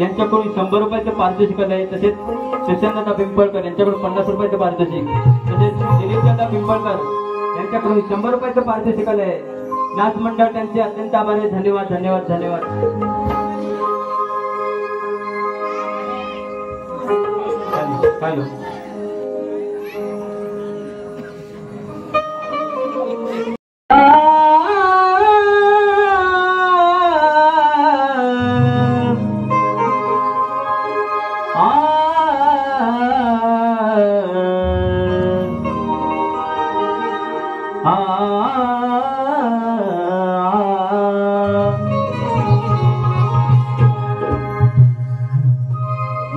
यांच्याकडून 100 रुपयाचं पारितोषिक आहे। तसेच शशांकदा पिंपळकर यांच्याकडून 50 रुपयाचं पारितोषिक, तसेच दिलीपदादा पिंपळकर यांच्याकडून 100 रुपयाचं पारितोषिक आहे। नाच मंडळ त्यांचे अत्यंत आभारी। धन्यवाद धन्यवाद धन्यवाद।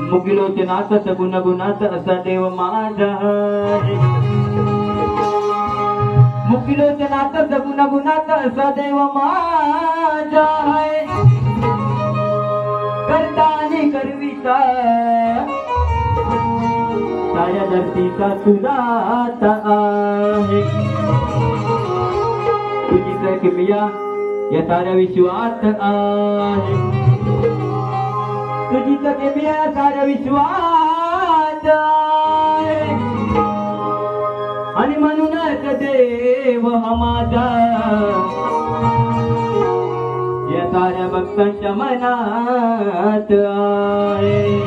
मुगिलोचनात सगुण गुणात असा देव माझा, मुगिलोचनात सगुण गुणात असा देव माझा, करता आणि करविता साऱ्या धरतीचा तुझाच आहे। तुझीच किमया या साऱ्या विश्वात आहे, तुझीच किमया साऱ्या विश्वात आहे। आणि म्हणूनच देव हा माझा या साऱ्या भक्तांच्या मनात आहे।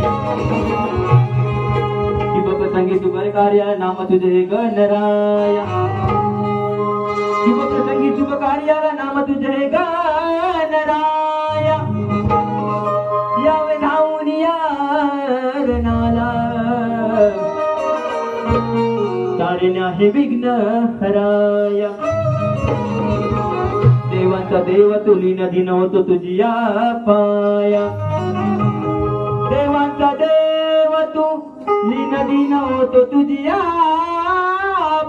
शिवप संगीत शुभ कार्य नाम तुझे गणराया, शिवप संगीत शुभ कार्याला नाम तुझे गणराया। यावे धावून यारणाला तारिण्या हे विघ्न हराया। देवांचा देव तू लीन दिन होतो तुझिया पाया, देवांचा देव तू लीन दिन होतो तुझिया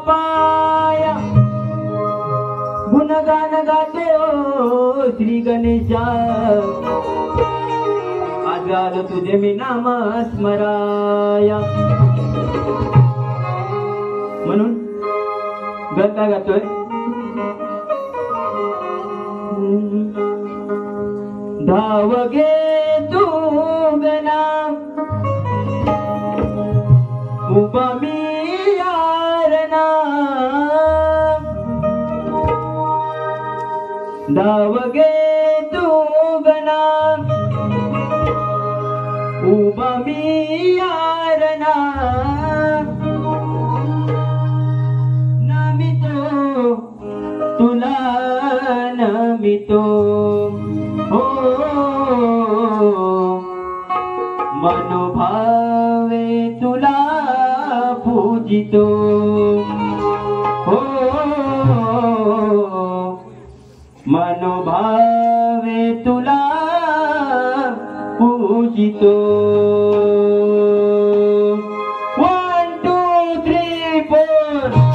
पाया। गुणगान गातो श्री गणेशा, आज आलो तुझे मी नाम स्मराया। म्हणून गण काय गातोय, धाव घे तू गणा उभा मी यारणा, धाव घे तू गणा उभा मी यारणा। नमितो तुला नमितो हो, मनोभावे तुला पूजितो हो। म्हणतो 1 2 3 4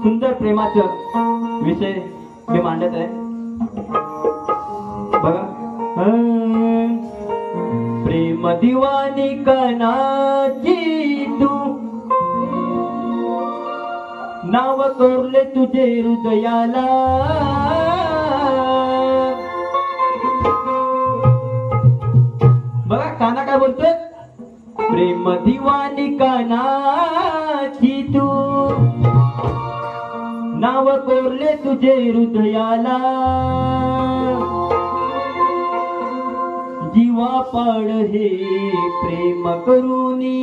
सुंदर प्रेमाचं विषय मी मांडत आहे बघा. प्रेम दिवानी कणाची तू नाव कोरले तुझे हृदयाला बघा काना काय बोलतोय. प्रेम दिवानी कणाची तू नाव कोरले तुझे हृदयाला जीवा पाड हे प्रेम करूनी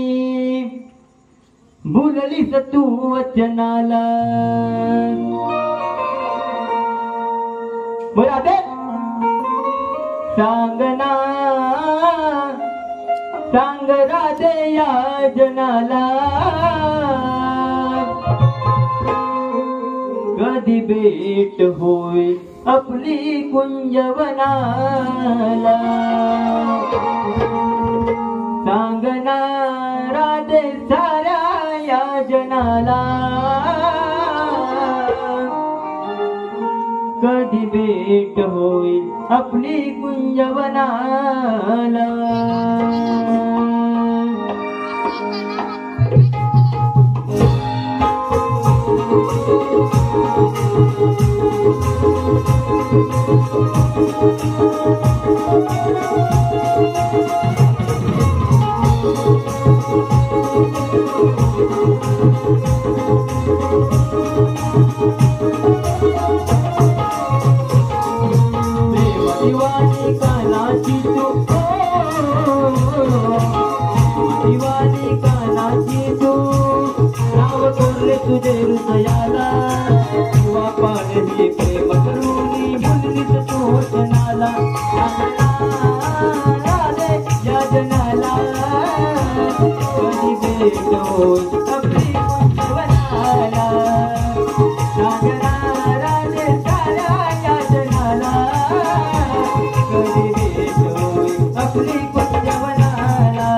भुललीस तू वचनाला. बोला दे सांगना सांग राधे या जनाला. कधी भेट होईल आपली कुंजवनाला सांगणार राधे साऱ्या या जनाला कधी भेट होईल आपली कुंजवनाला दिवाळी कानाची तू दिवाळी कानाची तू नाव कोरले तुझे हृदयाला किंवा पाणी प्रेम करूनी बोललीस तू जनाला राधे या जनाला कधी भेट होईल आपली कुंजवनाला सांगणार राधे साऱ्या या जनाला कधी भेट होईल आपली कुंजवनाला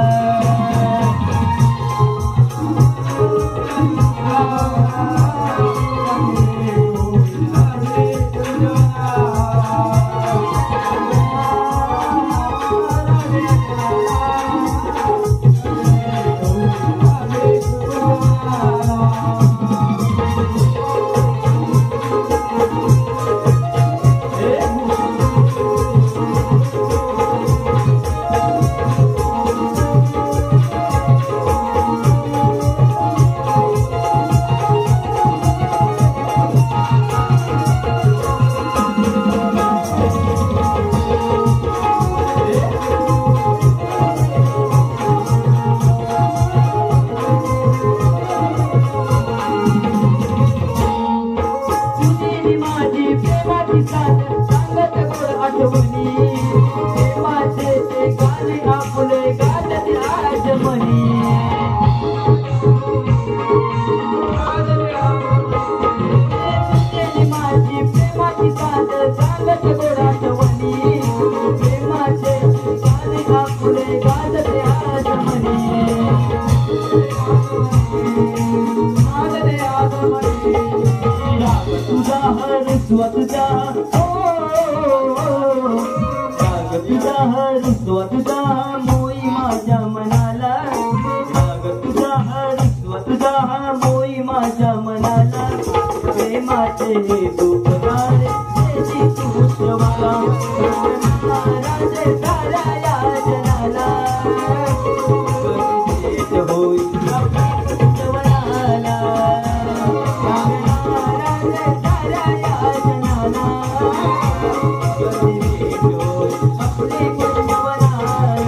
स्वतः मोई माझ्या मनाला तुझा स्वतः मोई माझ्या मनाला प्रेमाचे हे दुखणारे तुझ्या राधे साऱ्या या जनाला कधी भेट होईल कुंजवनाला राधे साऱ्या या जनाला कधी भेट होईल आपली कुंजवनाला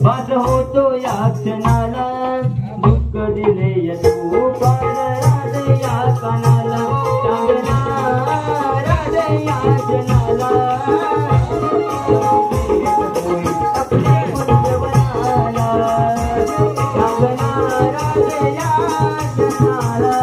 बाज होतो या क्षणाला दुःख दिले तू पार राधे या कानाला सांगना राधे या जनाला आपले कुंजवनाला सांगना राधे या जनाला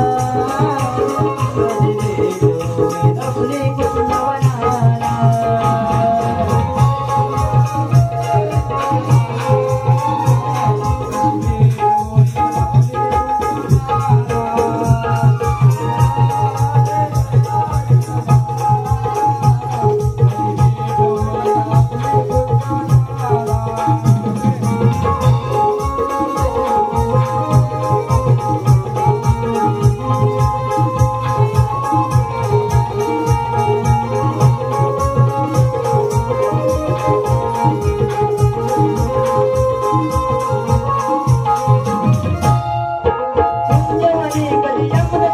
यमुने